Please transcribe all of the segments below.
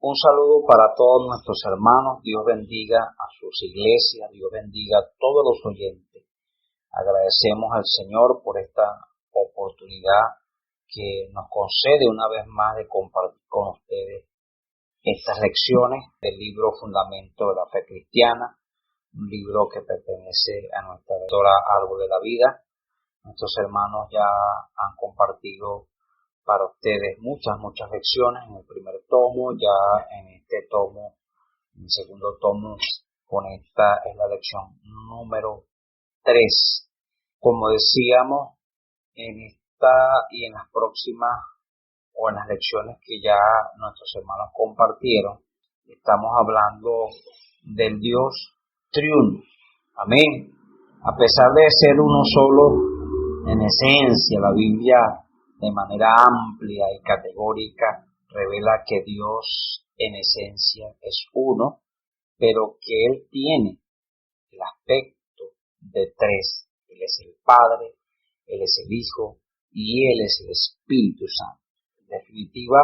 Un saludo para todos nuestros hermanos. Dios bendiga a sus iglesias, Dios bendiga a todos los oyentes. Agradecemos al Señor por esta oportunidad que nos concede una vez más de compartir con ustedes estas lecciones del libro Fundamento de la Fe Cristiana, un libro que pertenece a nuestra autora Árbol de la Vida. Nuestros hermanos ya han compartido para ustedes muchas lecciones en el primer tomo, ya en este tomo, en el segundo tomo, con esta es la lección número 3. Como decíamos, en esta y en las próximas o en las lecciones que ya nuestros hermanos compartieron, estamos hablando del Dios triuno. Amén. A pesar de ser uno solo en esencia, la Biblia de manera amplia y categórica revela que Dios en esencia es uno, pero que Él tiene el aspecto de tres. Él es el Padre, Él es el Hijo y Él es el Espíritu Santo. En definitiva,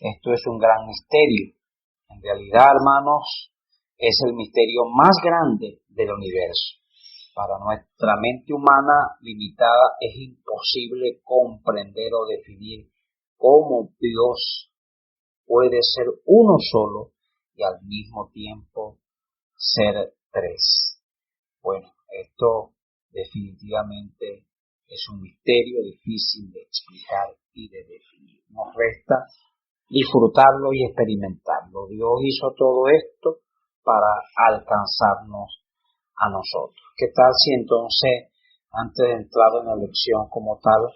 esto es un gran misterio. En realidad, hermanos, es el misterio más grande del universo. Para nuestra mente humana limitada es imposible comprender o definir cómo Dios puede ser uno solo y al mismo tiempo ser tres. Bueno, esto definitivamente es un misterio difícil de explicar y de definir. Nos resta disfrutarlo y experimentarlo. Dios hizo todo esto para alcanzarnos a nosotros. ¿Qué tal si entonces, antes de entrar en la lección como tal,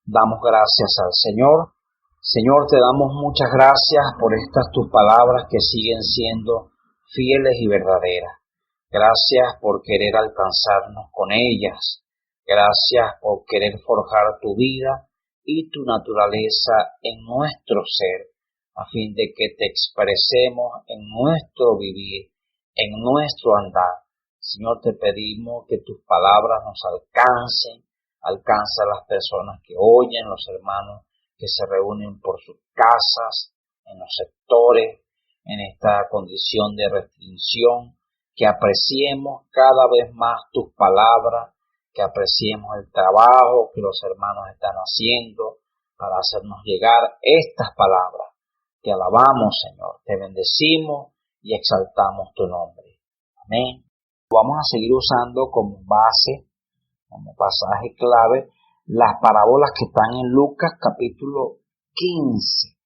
damos gracias al Señor? Señor, te damos muchas gracias por estas tus palabras que siguen siendo fieles y verdaderas. Gracias por querer alcanzarnos con ellas. Gracias por querer forjar tu vida y tu naturaleza en nuestro ser, a fin de que te expresemos en nuestro vivir, en nuestro andar. Señor, te pedimos que tus palabras nos alcancen a las personas que oyen, los hermanos que se reúnen por sus casas, en los sectores, en esta condición de restricción, que apreciemos cada vez más tus palabras, que apreciemos el trabajo que los hermanos están haciendo para hacernos llegar estas palabras. Te alabamos, Señor, te bendecimos y exaltamos tu nombre. Amén. Vamos a seguir usando como base, como pasaje clave, las parábolas que están en Lucas capítulo 15.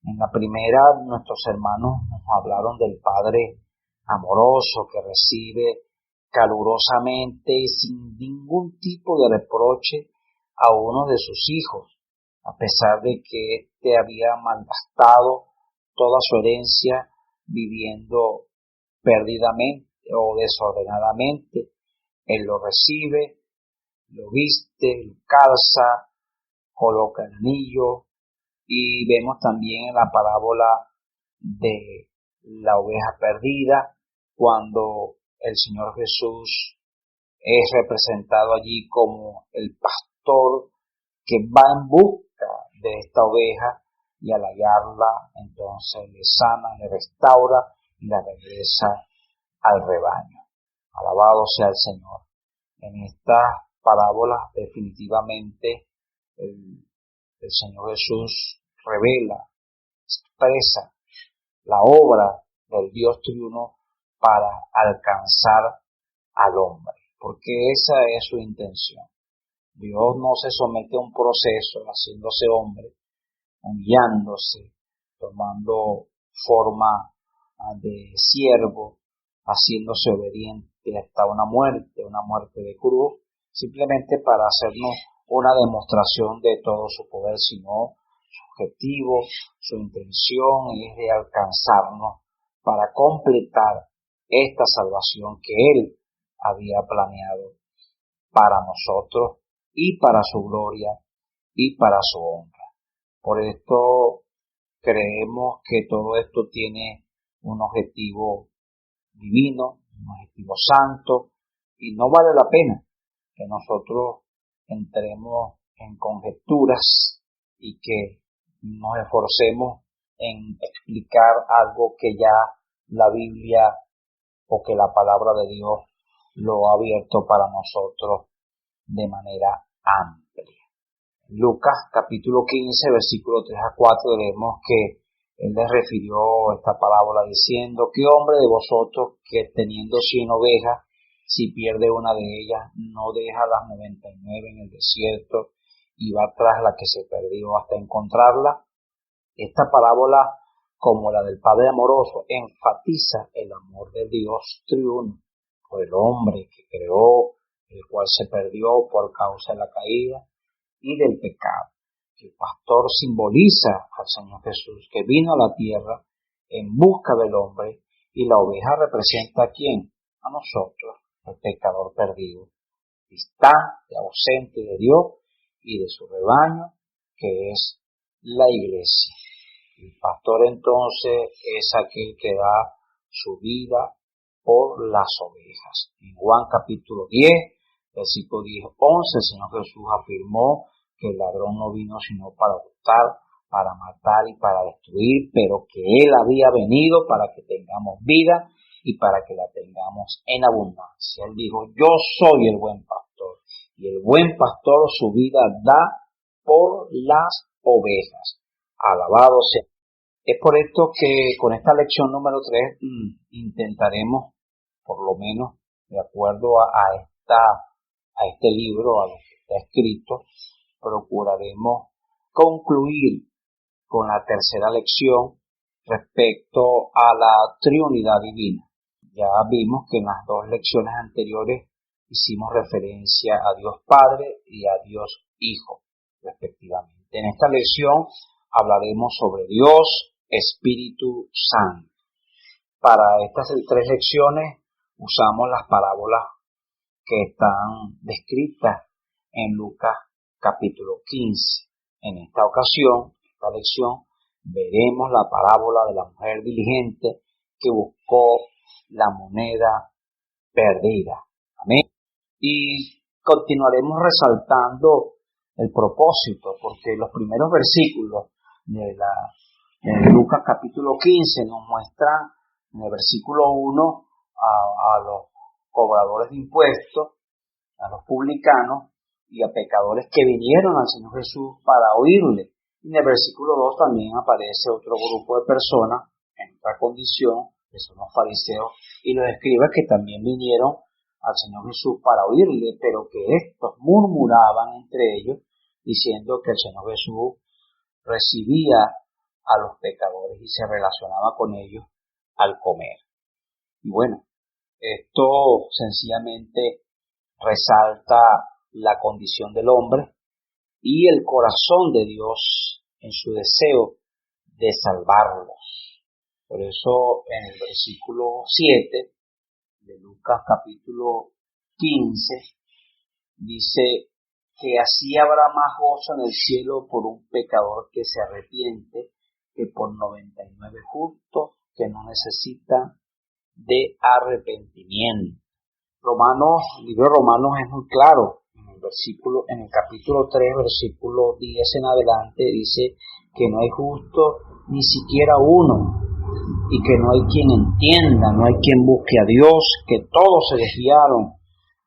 En la primera, nuestros hermanos nos hablaron del Padre amoroso que recibe calurosamente y sin ningún tipo de reproche a uno de sus hijos, a pesar de que éste había malgastado toda su herencia viviendo perdidamente o desordenadamente. Él lo recibe, lo viste, lo calza, coloca el anillo, y vemos también en la parábola de la oveja perdida, cuando el Señor Jesús es representado allí como el pastor que va en busca de esta oveja y al hallarla, entonces le sana, le restaura y la regresa al rebaño. Alabado sea el Señor. En estas parábolas definitivamente el Señor Jesús revela, expresa la obra del Dios triuno para alcanzar al hombre, porque esa es su intención. Dios no se somete a un proceso haciéndose hombre, humillándose, tomando forma de siervo, haciéndose obediente hasta una muerte de cruz, simplemente para hacernos una demostración de todo su poder, sino su objetivo, su intención es de alcanzarnos para completar esta salvación que Él había planeado para nosotros y para su gloria y para su honra. Por esto creemos que todo esto tiene un objetivo divino, un objetivo santo, y no vale la pena que nosotros entremos en conjeturas y que nos esforcemos en explicar algo que ya la Biblia o que la palabra de Dios lo ha abierto para nosotros de manera amplia. Lucas capítulo 15, versículo 3 a 4, leemos que él les refirió esta parábola diciendo: ¿qué hombre de vosotros que teniendo 100 ovejas, si pierde una de ellas, no deja las 99 en el desierto y va tras la que se perdió hasta encontrarla? Esta parábola, como la del Padre amoroso, enfatiza el amor de Dios triuno por el hombre que creó, el cual se perdió por causa de la caída y del pecado. El pastor simboliza al Señor Jesús, que vino a la tierra en busca del hombre, y la oveja representa ¿a quién? A nosotros, el pecador perdido, distante, ausente de Dios y de su rebaño, que es la iglesia. El pastor entonces es aquel que da su vida por las ovejas. En Juan capítulo 10, versículo 10-11, el Señor Jesús afirmó que el ladrón no vino sino para hurtar, para matar y para destruir, pero que Él había venido para que tengamos vida y para que la tengamos en abundancia. Él dijo: yo soy el buen pastor, y el buen pastor su vida da por las ovejas. Alabado sea. Es por esto que con esta lección número 3 intentaremos, por lo menos de acuerdo a este libro, a lo que está escrito, procuraremos concluir con la tercera lección respecto a la Trinidad divina. Ya vimos que en las dos lecciones anteriores hicimos referencia a Dios Padre y a Dios Hijo, respectivamente. En esta lección hablaremos sobre Dios Espíritu Santo. Para estas 3 lecciones usamos las parábolas que están descritas en Lucas capítulo 15. En esta ocasión, esta lección, veremos la parábola de la mujer diligente que buscó la moneda perdida. Amén. Y continuaremos resaltando el propósito, porque los primeros versículos de Lucas capítulo 15 nos muestran en el versículo 1 a los cobradores de impuestos, a los publicanos y a pecadores que vinieron al Señor Jesús para oírle. Y en el versículo 2 también aparece otro grupo de personas en otra condición, que son los fariseos y los escribas, que también vinieron al Señor Jesús para oírle, pero que estos murmuraban entre ellos diciendo que el Señor Jesús recibía a los pecadores y se relacionaba con ellos al comer. Y bueno, esto sencillamente resalta la condición del hombre y el corazón de Dios en su deseo de salvarlos. Por eso en el versículo 7 de Lucas capítulo 15 dice que así habrá más gozo en el cielo por un pecador que se arrepiente que por 99 justos que no necesitan de arrepentimiento. El libro de Romanos es muy claro. En el capítulo 3, versículo 10 en adelante, dice que no hay justo ni siquiera uno, y que no hay quien entienda, no hay quien busque a Dios, que todos se desviaron,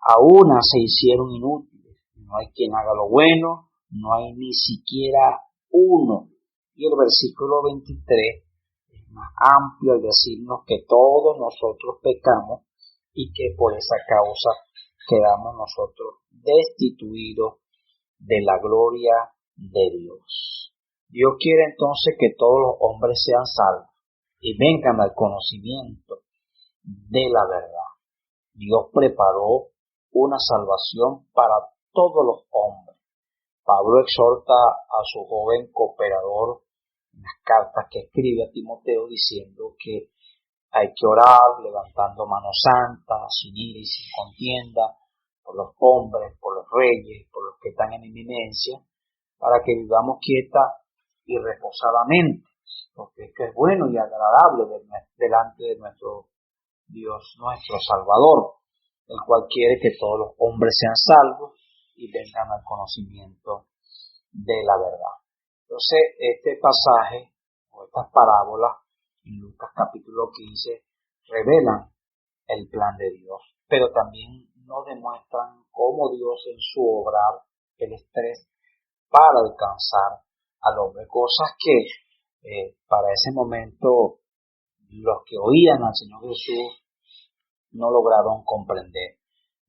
a una se hicieron inútiles, no hay quien haga lo bueno, no hay ni siquiera uno. Y el versículo 23 es más amplio al decirnos que todos nosotros pecamos y que por esa causa quedamos nosotros destituidos de la gloria de Dios. Dios quiere entonces que todos los hombres sean salvos y vengan al conocimiento de la verdad. Dios preparó una salvación para todos los hombres. Pablo exhorta a su joven cooperador en las cartas que escribe a Timoteo diciendo que hay que orar levantando manos santas, sin ira y sin contienda, por los hombres, por los reyes, por los que están en eminencia, para que vivamos quieta y reposadamente, porque es que es bueno y agradable delante de nuestro Dios, nuestro Salvador, el cual quiere que todos los hombres sean salvos y vengan al conocimiento de la verdad. Entonces, este pasaje, o Estas parábolas en Lucas capítulo 15 revelan el plan de Dios, pero también nos demuestran cómo Dios en su obrar el estrés para alcanzar al hombre, cosas que para ese momento los que oían al Señor Jesús no lograron comprender.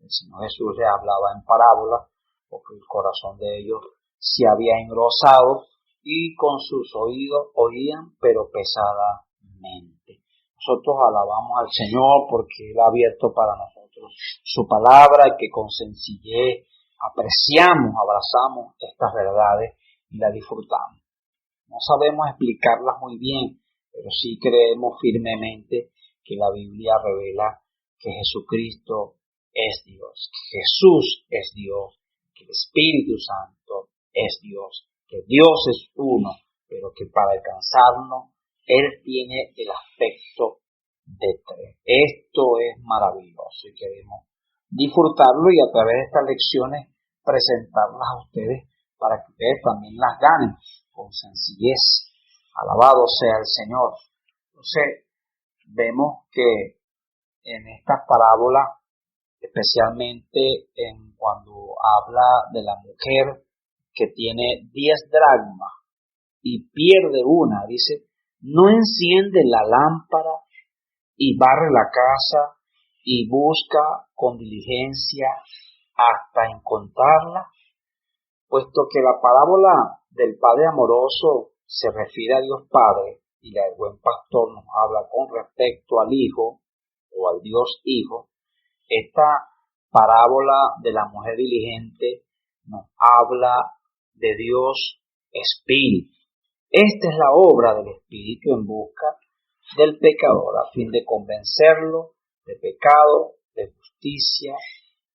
El Señor Jesús les hablaba en parábolas porque el corazón de ellos se había engrosado y con sus oídos oían, pero pesadamente. Nosotros alabamos al Señor porque Él ha abierto para nosotros su palabra y que con sencillez apreciamos, abrazamos estas verdades y las disfrutamos. No sabemos explicarlas muy bien, pero sí creemos firmemente que la Biblia revela que Jesucristo es Dios, que Jesús es Dios, que el Espíritu Santo es Dios, que Dios es uno, pero que para alcanzarnos Él tiene el aspecto de tres. Esto es maravilloso y queremos disfrutarlo y a través de estas lecciones presentarlas a ustedes para que ustedes también las ganen con sencillez. Alabado sea el Señor. Entonces, vemos que en estas parábolas, especialmente cuando habla de la mujer que tiene 10 dracmas y pierde una, dice, no enciende la lámpara y barre la casa y busca con diligencia hasta encontrarla, puesto que la parábola del Padre amoroso se refiere a Dios Padre y la del buen pastor nos habla con respecto al Hijo o al Dios Hijo. Esta parábola de la mujer diligente nos habla de Dios Espíritu. Esta es la obra del Espíritu en busca del pecador a fin de convencerlo de pecado, de justicia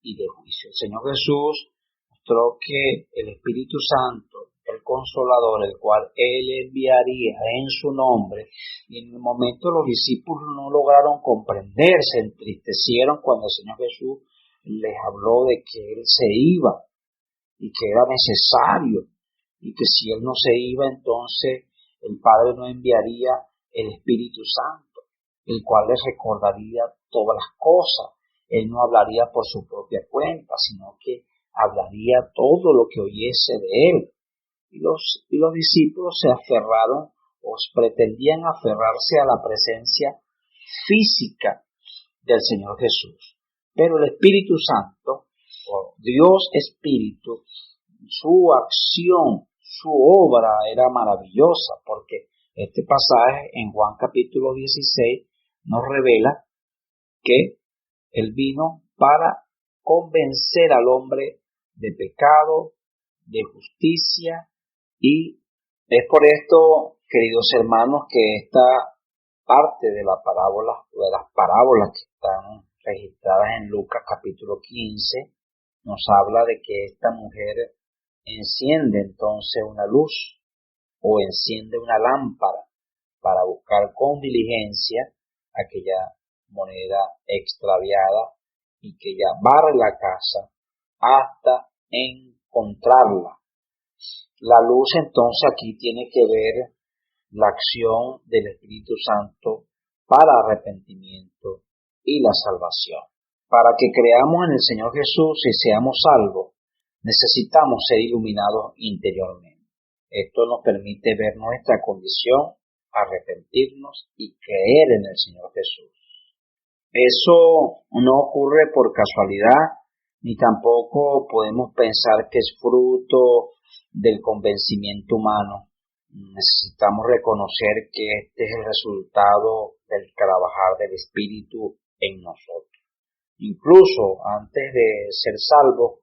y de juicio. El Señor Jesús mostró que el Espíritu Santo, el Consolador, el cual Él enviaría en su nombre, y en el momento los discípulos no lograron comprender, se entristecieron cuando el Señor Jesús les habló de que Él se iba y que era necesario y que si Él no se iba entonces el Padre no enviaría el Espíritu Santo, el cual les recordaría todas las cosas. Él no hablaría por su propia cuenta, sino que hablaría todo lo que oyese de Él. Y los discípulos se aferraron o pretendían aferrarse a la presencia física del Señor Jesús. Pero el Espíritu Santo, o Dios Espíritu, su acción, su obra era maravillosa, porque este pasaje en Juan capítulo 16 nos revela que Él vino para convencer al hombre de pecado, de justicia, y es por esto, queridos hermanos, que esta parte de la parábola, o de las parábolas que están registradas en Lucas capítulo 15, nos habla de que esta mujer enciende entonces una luz o enciende una lámpara para buscar con diligencia aquella moneda extraviada y que ya barre la casa hasta encontrarla. La luz entonces aquí tiene que ver la acción del Espíritu Santo para arrepentimiento y la salvación. Para que creamos en el Señor Jesús y seamos salvos, necesitamos ser iluminados interiormente. Esto nos permite ver nuestra condición, arrepentirnos y creer en el Señor Jesús. Eso no ocurre por casualidad, ni tampoco podemos pensar que es fruto del convencimiento humano. Necesitamos reconocer que este es el resultado del trabajar del Espíritu en nosotros. Incluso antes de ser salvos,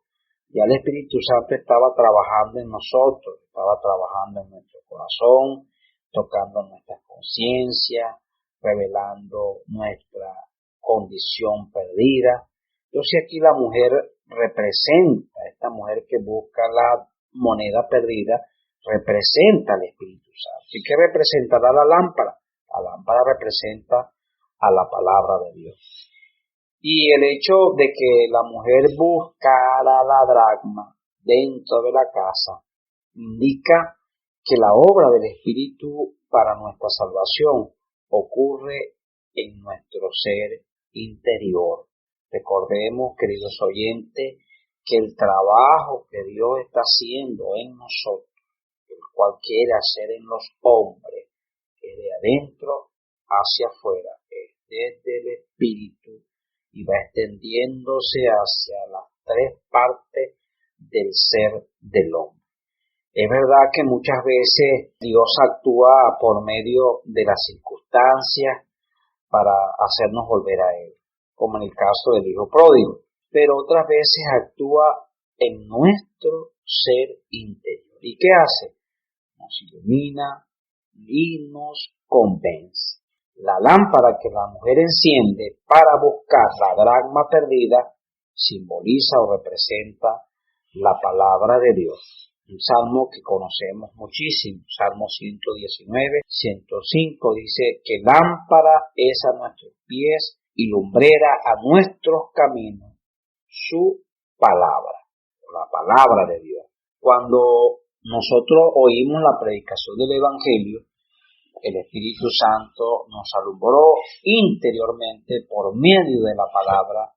ya el Espíritu Santo estaba trabajando en nosotros, estaba trabajando en nuestro corazón, tocando nuestra conciencia, revelando nuestra condición perdida. Entonces aquí la mujer representa, esta mujer que busca la moneda perdida, representa al Espíritu Santo. ¿Y qué representará la lámpara? La lámpara representa a la palabra de Dios. Y el hecho de que la mujer buscara la dracma dentro de la casa indica que la obra del Espíritu para nuestra salvación ocurre en nuestro ser interior. Recordemos, queridos oyentes, que el trabajo que Dios está haciendo en nosotros, el cual quiere hacer en los hombres, es de adentro hacia afuera, es desde el espíritu y va extendiéndose hacia las tres partes del ser del hombre. Es verdad que muchas veces Dios actúa por medio de las circunstancias para hacernos volver a Él, como en el caso del hijo pródigo, pero otras veces actúa en nuestro ser interior. ¿Y qué hace? Nos ilumina y nos convence. La lámpara que la mujer enciende para buscar la dracma perdida simboliza o representa la palabra de Dios. Un salmo que conocemos muchísimo, Salmo 119, 105, dice que lámpara es a nuestros pies y lumbrera a nuestros caminos su palabra, la palabra de Dios. Cuando nosotros oímos la predicación del Evangelio, el Espíritu Santo nos alumbró interiormente por medio de la palabra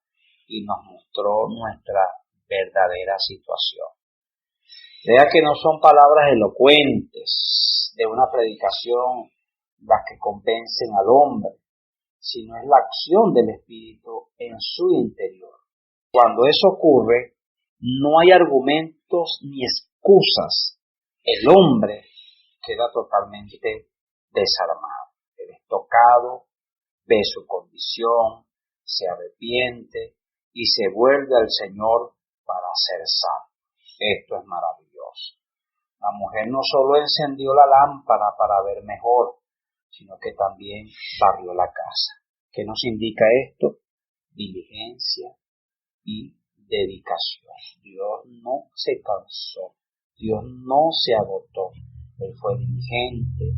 y nos mostró nuestra verdadera situación. Vea que no son palabras elocuentes de una predicación las que convencen al hombre, sino es la acción del Espíritu en su interior. Cuando eso ocurre, no hay argumentos ni excusas. El hombre queda totalmente desarmado. Él es tocado, ve su condición, se arrepiente y se vuelve al Señor para ser salvo. Esto es maravilloso. La mujer no solo encendió la lámpara para ver mejor, sino que también barrió la casa. ¿Qué nos indica esto? Diligencia y dedicación. Dios no se cansó, Dios no se agotó. Él fue diligente,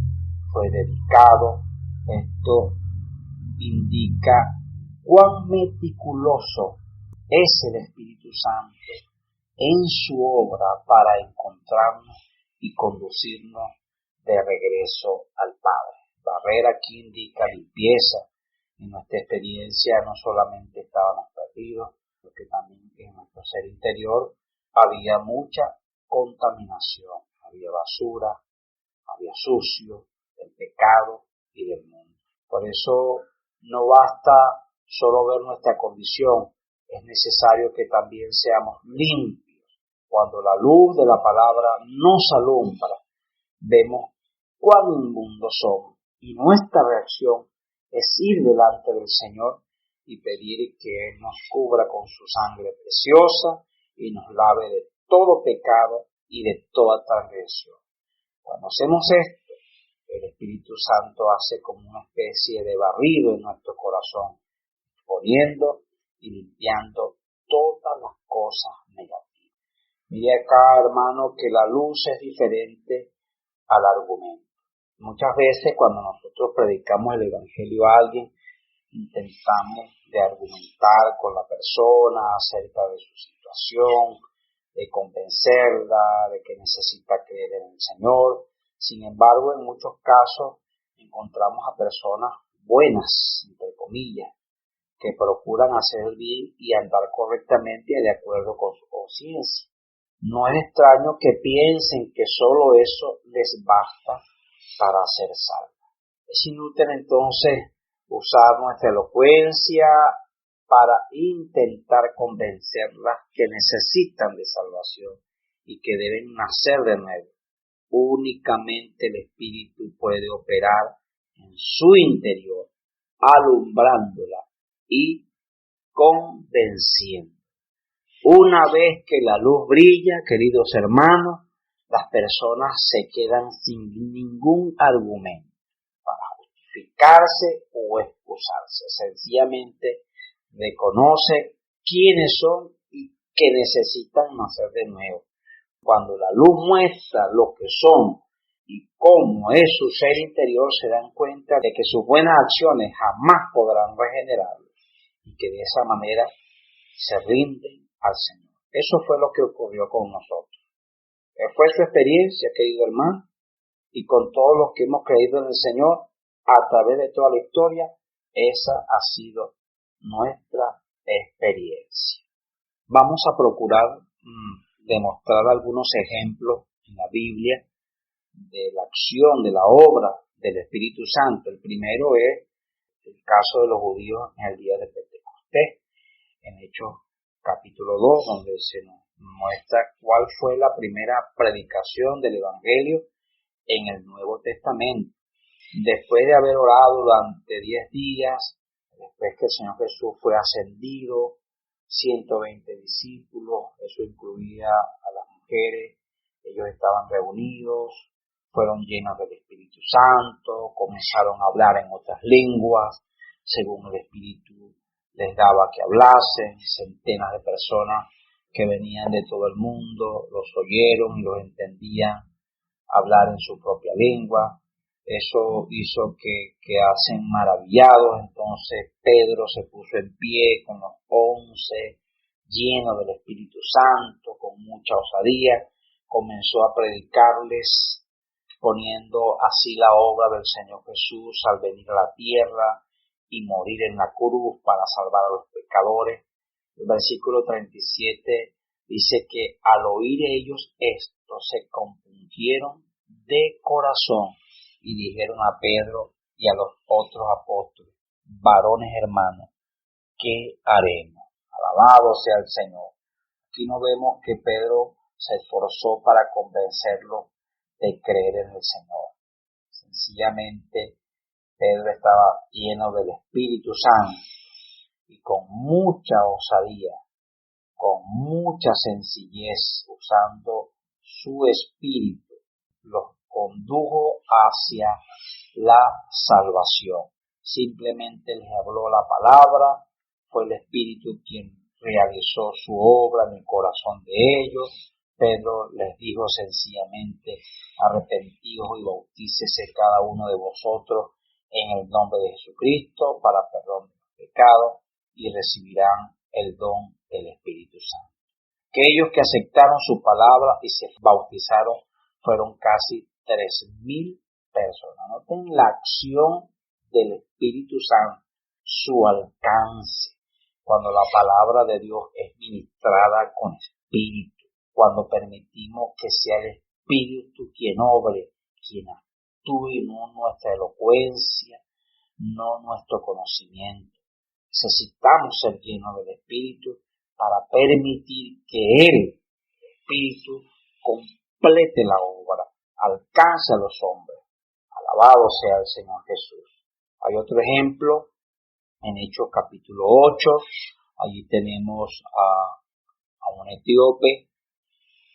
fue dedicado. Esto indica cuán meticuloso es el Espíritu Santo en su obra para encontrarnos y conducirnos de regreso al Padre. Barrer aquí indica limpieza. En nuestra experiencia no solamente estábamos perdidos, sino que también en nuestro ser interior había mucha contaminación, había basura, había sucio, del pecado y del mundo. Por eso no basta solo ver nuestra condición, es necesario que también seamos limpios. Cuando la luz de la palabra nos alumbra, vemos cuán inmundos somos y nuestra reacción es ir delante del Señor y pedir que Él nos cubra con su sangre preciosa y nos lave de todo pecado y de toda transgresión. Cuando hacemos esto, el Espíritu Santo hace como una especie de barrido en nuestro corazón, poniendo y limpiando todas las cosas negativas. Mire acá, hermano, que la luz es diferente al argumento. Muchas veces cuando nosotros predicamos el Evangelio a alguien, intentamos de argumentar con la persona acerca de su situación, de convencerla de que necesita creer en el Señor. Sin embargo, en muchos casos encontramos a personas buenas, entre comillas, que procuran hacer el bien y andar correctamente de acuerdo con su conciencia. No es extraño que piensen que solo eso les basta para ser salvos. Es inútil entonces usar nuestra elocuencia para intentar convencerlas que necesitan de salvación y que deben nacer de nuevo. Únicamente el Espíritu puede operar en su interior, alumbrándola y convenciendo. Una vez que la luz brilla, queridos hermanos, las personas se quedan sin ningún argumento para justificarse o excusarse. Sencillamente reconoce quiénes son y que necesitan nacer de nuevo. Cuando la luz muestra lo que son y cómo es su ser interior, se dan cuenta de que sus buenas acciones jamás podrán regenerarlos y que de esa manera se rinden al Señor. Eso fue lo que ocurrió con nosotros. ¿Fue su experiencia, querido hermano? y con todos los que hemos creído en el Señor a través de toda la historia, esa ha sido nuestra experiencia. Vamos a procurar demostrar algunos ejemplos en la Biblia de la acción, de la obra del Espíritu Santo. El primero es el caso de los judíos en el día de Pentecostés, en Hechos capítulo 2, donde se nos muestra cuál fue la primera predicación del Evangelio en el Nuevo Testamento. Después de haber orado durante 10 días, después que el Señor Jesús fue ascendido, 120 discípulos, eso incluía a las mujeres, ellos estaban reunidos, fueron llenos del Espíritu Santo, comenzaron a hablar en otras lenguas, según el Espíritu les daba que hablasen. Centenas de personas que venían de todo el mundo los oyeron y los entendían hablar en su propia lengua. Eso hizo que quedasen maravillados. Entonces Pedro se puso en pie con los 11, lleno del Espíritu Santo, con mucha osadía, comenzó a predicarles, poniendo así la obra del Señor Jesús al venir a la tierra y morir en la cruz para salvar a los pecadores. El versículo 37 dice que al oír ellos esto se compungieron de corazón y dijeron a Pedro y a los otros apóstoles: varones hermanos, ¿qué haremos? Alabado sea el Señor. Aquí no vemos que Pedro se esforzó para convencerlos de creer en el Señor. Sencillamente Pedro estaba lleno del Espíritu Santo y con mucha osadía, con mucha sencillez, usando su espíritu, los condujo hacia la salvación. Simplemente les habló la palabra, fue el Espíritu quien realizó su obra en el corazón de ellos. Pedro les dijo sencillamente: arrepentíos y bautícese cada uno de vosotros en el nombre de Jesucristo para perdón de los pecados y recibirán el don del Espíritu Santo. Aquellos que aceptaron su palabra y se bautizaron fueron casi 3,000 personas. Noten la acción del Espíritu Santo, su alcance, cuando la palabra de Dios es ministrada con espíritu, cuando permitimos que sea el Espíritu quien obre, quien actúe, no nuestra elocuencia, no nuestro conocimiento. Necesitamos ser llenos del Espíritu para permitir que el Espíritu complete la obra, alcance a los hombres. Alabado sea el Señor Jesús. Hay otro ejemplo en Hechos capítulo 8. Allí tenemos a un etíope,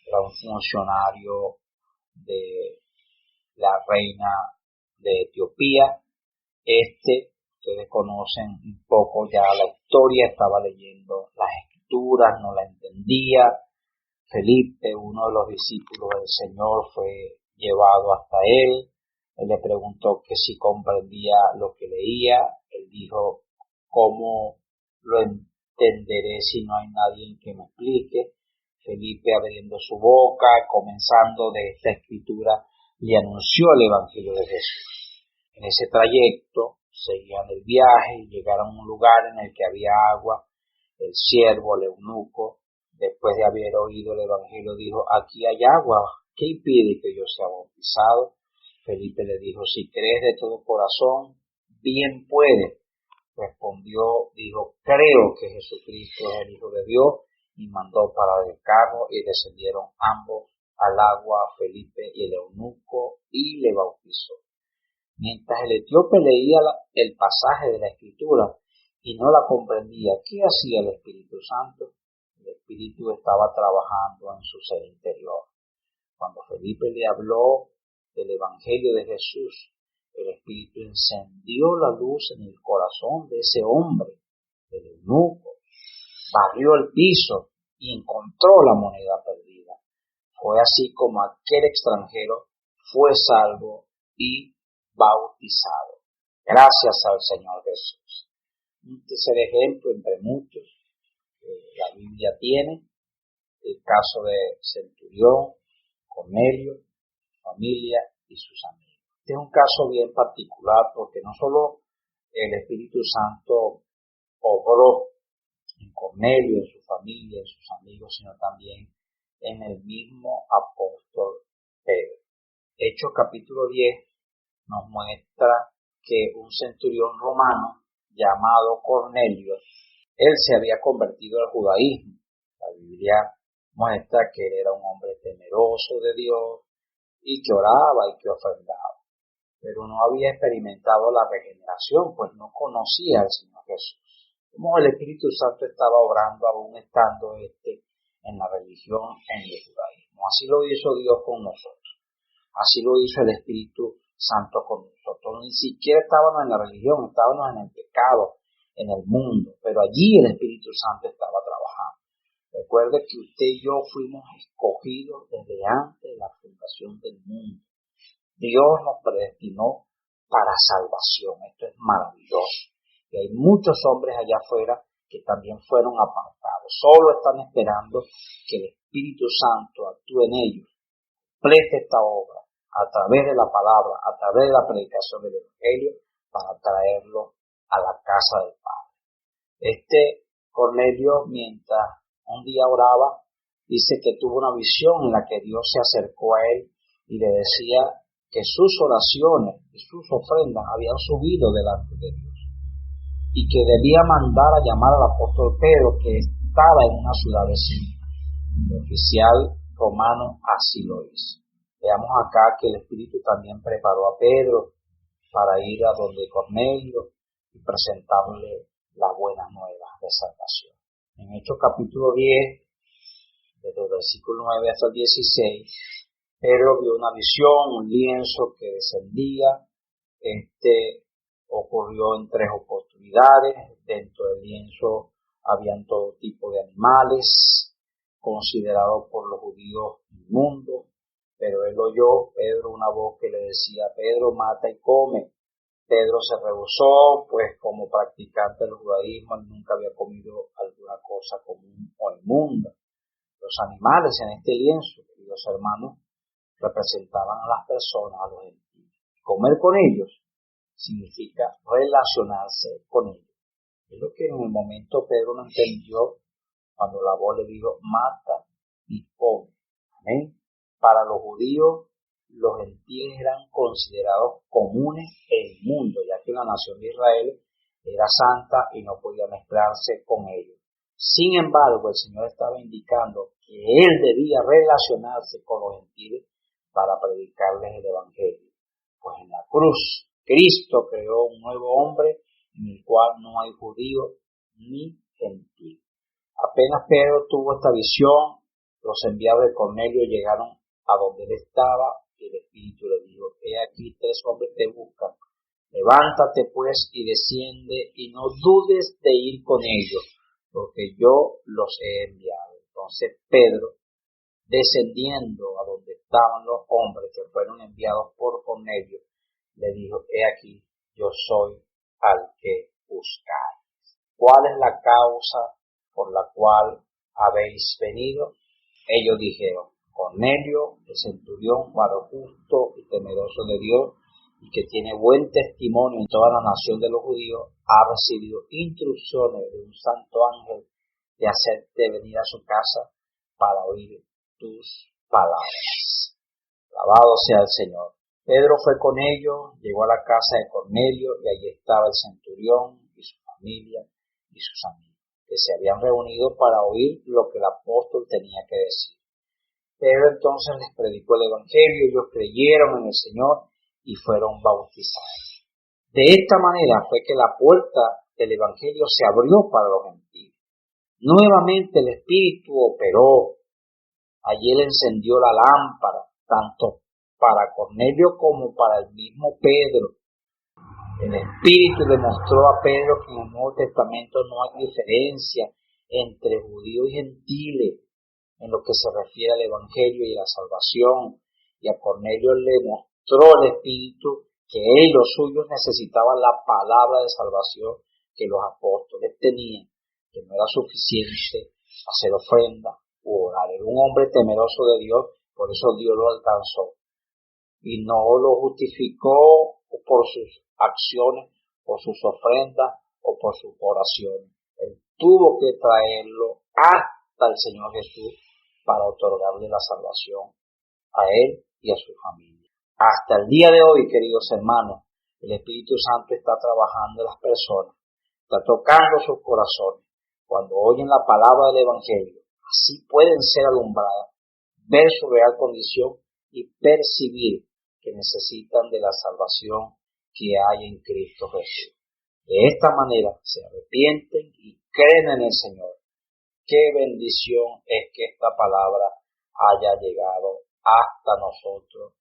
era un funcionario de la reina de Etiopía. Ustedes conocen un poco ya la historia, estaba leyendo las escrituras, no la entendía. Felipe, uno de los discípulos del Señor, fue llevado hasta él. Él le preguntó que si comprendía lo que leía. Él dijo: ¿cómo lo entenderé si no hay nadie que me explique? Felipe, abriendo su boca, comenzando de esta escritura, le anunció el Evangelio de Jesús. En ese trayecto seguían el viaje y llegaron a un lugar en el que había agua. El siervo, el eunuco, después de haber oído el Evangelio, dijo: aquí hay agua, ¿qué impide que yo sea bautizado? Felipe le dijo: si crees de todo corazón, bien puedes. Respondió, dijo: creo que Jesucristo es el Hijo de Dios, y mandó parar el carro y descendieron ambos al agua, Felipe y el eunuco, y le bautizó. Mientras el etíope leía el pasaje de la Escritura y no la comprendía, ¿qué hacía el Espíritu Santo? El Espíritu estaba trabajando en su ser interior. Cuando Felipe le habló del Evangelio de Jesús, el Espíritu encendió la luz en el corazón de ese hombre, del eunuco, barrió el piso y encontró la moneda perdida. Fue así como aquel extranjero fue salvo y bautizado. Gracias al Señor Jesús. Un tercer ejemplo entre muchos que la Biblia tiene, el caso de Centurión, Cornelio, familia y sus amigos. Este es un caso bien particular porque no solo el Espíritu Santo obró en Cornelio, en su familia, en sus amigos, sino también en el mismo apóstol Pedro. Hechos capítulo 10 nos muestra que un centurión romano llamado Cornelio, él se había convertido al judaísmo. La Biblia muestra que él era un hombre temeroso de Dios y que oraba y que ofrendaba, pero no había experimentado la regeneración, pues no conocía al Señor Jesús. Como el Espíritu Santo estaba obrando aún estando en la religión, en el judaísmo. Así lo hizo Dios con nosotros. Así lo hizo el Espíritu Santo con nosotros. Ni siquiera estábamos en la religión, estábamos en el pecado, en el mundo, pero allí el Espíritu Santo estaba trabajando. Recuerde que usted y yo fuimos escogidos desde antes de la fundación del mundo. Dios nos predestinó para salvación. Esto es maravilloso. Y hay muchos hombres allá afuera que también fueron apartados. Solo están esperando que el Espíritu Santo actúe en ellos, complete esta obra a través de la palabra, a través de la predicación del Evangelio, para traerlo a la casa del Padre. Cornelio, mientras un día oraba, dice que tuvo una visión en la que Dios se acercó a él y le decía que sus oraciones y sus ofrendas habían subido delante de Dios y que debía mandar a llamar al apóstol Pedro, que estaba en una ciudad vecina. El oficial romano así lo hizo. Veamos acá que el Espíritu también preparó a Pedro para ir a donde Cornelio y presentarle las buenas nuevas de salvación. En Hechos capítulo 10, desde el versículo 9 hasta el 16, Pedro vio una visión, un lienzo que descendía. Ocurrió en 3 oportunidades. Dentro del lienzo habían todo tipo de animales, considerados por los judíos inmundos, pero él oyó, Pedro, una voz que le decía: Pedro, mata y come. Pedro se rehusó, pues como practicante del judaísmo, él nunca había comido alguna cosa común o inmunda. Los animales en este lienzo, queridos hermanos, representaban a las personas, a los gentiles. Comer con ellos significa relacionarse con ellos. Es lo que en el momento Pedro no entendió cuando la voz le dijo: mata y come. Amén. Para los judíos, los gentiles eran considerados comunes e inmundos, ya que la nación de Israel era santa y no podía mezclarse con ellos. Sin embargo, el Señor estaba indicando que él debía relacionarse con los gentiles para predicarles el Evangelio. Pues en la cruz, Cristo creó un nuevo hombre en el cual no hay judío ni gentil. Apenas Pedro tuvo esta visión, los enviados de Cornelio llegaron a donde él estaba y el Espíritu le dijo: he aquí 3 hombres te buscan. Levántate pues y desciende y no dudes de ir con ellos, porque yo los he enviado. Entonces Pedro, descendiendo a donde estaban los hombres que fueron enviados por Cornelio, le dijo: he aquí, yo soy al que buscáis. ¿Cuál es la causa por la cual habéis venido? Ellos dijeron: Cornelio, el centurión, varón justo y temeroso de Dios, y que tiene buen testimonio en toda la nación de los judíos, ha recibido instrucciones de un santo ángel de hacerte venir a su casa para oír tus palabras. Alabado sea el Señor. Pedro fue con ellos, llegó a la casa de Cornelio y allí estaba el centurión y su familia y sus amigos, que se habían reunido para oír lo que el apóstol tenía que decir. Pedro entonces les predicó el Evangelio, ellos creyeron en el Señor y fueron bautizados. De esta manera fue que la puerta del Evangelio se abrió para los gentiles. Nuevamente el Espíritu operó. Allí él encendió la lámpara, tanto para Cornelio como para el mismo Pedro. El Espíritu demostró a Pedro que en el Nuevo Testamento no hay diferencia entre judíos y gentiles en lo que se refiere al Evangelio y a la salvación. Y a Cornelio le mostró el Espíritu que él y los suyos necesitaban la palabra de salvación que los apóstoles tenían, que no era suficiente hacer ofrenda u orar. Era un hombre temeroso de Dios, por eso Dios lo alcanzó. y no lo justificó por sus acciones, por sus ofrendas o por sus oraciones. Él tuvo que traerlo hasta el Señor Jesús para otorgarle la salvación a él y a su familia. Hasta el día de hoy, queridos hermanos, el Espíritu Santo está trabajando en las personas, está tocando sus corazones. Cuando oyen la palabra del Evangelio, así pueden ser alumbradas, ver su real condición y percibir que necesitan de la salvación que hay en Cristo Jesús. De esta manera se arrepienten y creen en el Señor. Qué bendición es que esta palabra haya llegado hasta nosotros.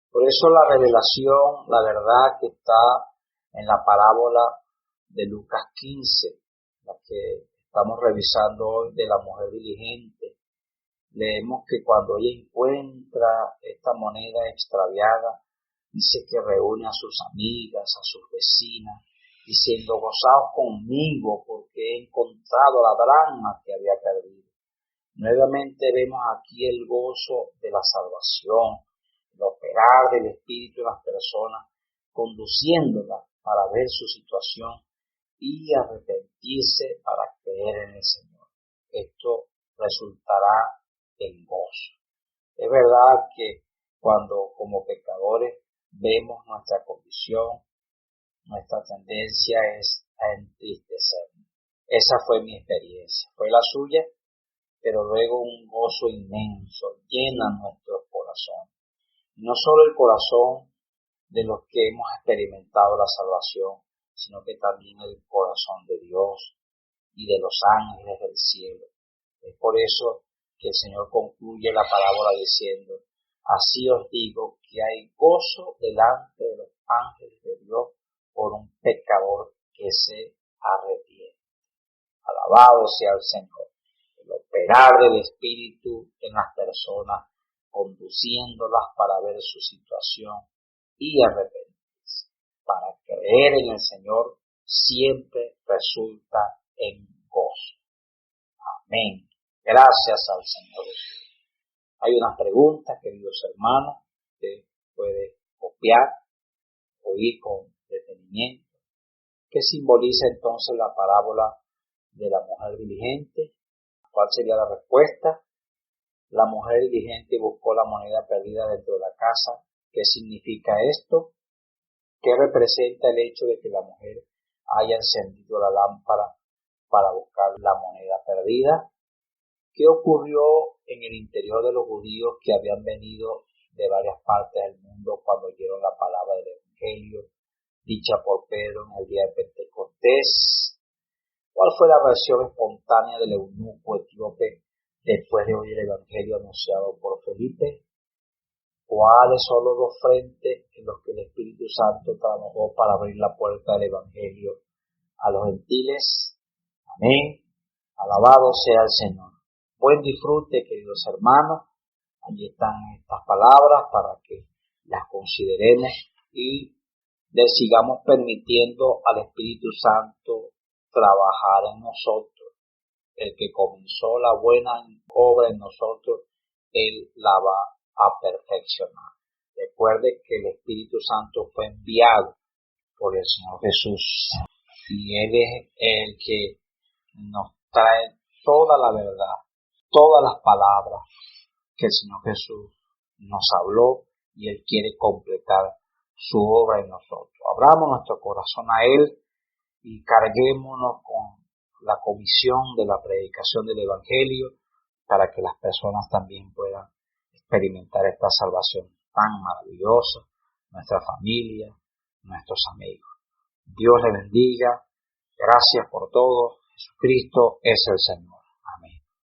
Por eso la revelación, la verdad que está en la parábola de Lucas 15, la que estamos revisando hoy de la mujer diligente, leemos que cuando ella encuentra esta moneda extraviada, dice que reúne a sus amigas, a sus vecinas, diciendo: gozaos conmigo porque he encontrado la dracma que había perdido. Nuevamente vemos aquí el gozo de la salvación, el operar del Espíritu en las personas, conduciéndolas para ver su situación y arrepentirse para creer en el Señor. Esto resultará en gozo. Es verdad que cuando como pecadores vemos nuestra condición, nuestra tendencia es a entristecernos. Esa fue mi experiencia, fue la suya, pero luego un gozo inmenso llena nuestro corazón. No solo el corazón de los que hemos experimentado la salvación, sino que también el corazón de Dios y de los ángeles del cielo. Es por eso que el Señor concluye la parábola diciendo: así os digo que hay gozo delante de los ángeles de Dios por un pecador que se arrepiente. Alabado sea el Señor. El operar del Espíritu en las personas, conduciéndolas para ver su situación y arrepentirse. Para creer en el Señor siempre resulta en gozo. Amén. Gracias al Señor. Hay unas preguntas, queridos hermanos, que puede copiar, oír con detenimiento. ¿Qué simboliza entonces la parábola de la mujer diligente? ¿Cuál sería la respuesta? La mujer diligente buscó la moneda perdida dentro de la casa. ¿Qué significa esto? ¿Qué representa el hecho de que la mujer haya encendido la lámpara para buscar la moneda perdida? ¿Qué ocurrió en el interior de los judíos que habían venido de varias partes del mundo cuando oyeron la palabra del Evangelio dicha por Pedro en el día de Pentecostés? ¿Cuál fue la reacción espontánea del eunuco etíope después de oír el Evangelio anunciado por Felipe? ¿Cuáles son los dos frentes en los que el Espíritu Santo trabajó para abrir la puerta del Evangelio a los gentiles? Amén. Alabado sea el Señor. Buen disfrute, queridos hermanos. Allí están estas palabras para que las consideremos y le sigamos permitiendo al Espíritu Santo trabajar en nosotros. El que comenzó la buena obra en nosotros, Él la va a perfeccionar. Recuerde que el Espíritu Santo fue enviado por el Señor Jesús y Él es el que nos trae toda la verdad, todas las palabras que el Señor Jesús nos habló y Él quiere completar su obra en nosotros. Abramos nuestro corazón a Él y carguémonos con la comisión de la predicación del Evangelio para que las personas también puedan experimentar esta salvación tan maravillosa, nuestra familia, nuestros amigos. Dios les bendiga. Gracias por todo. Jesucristo es el Señor.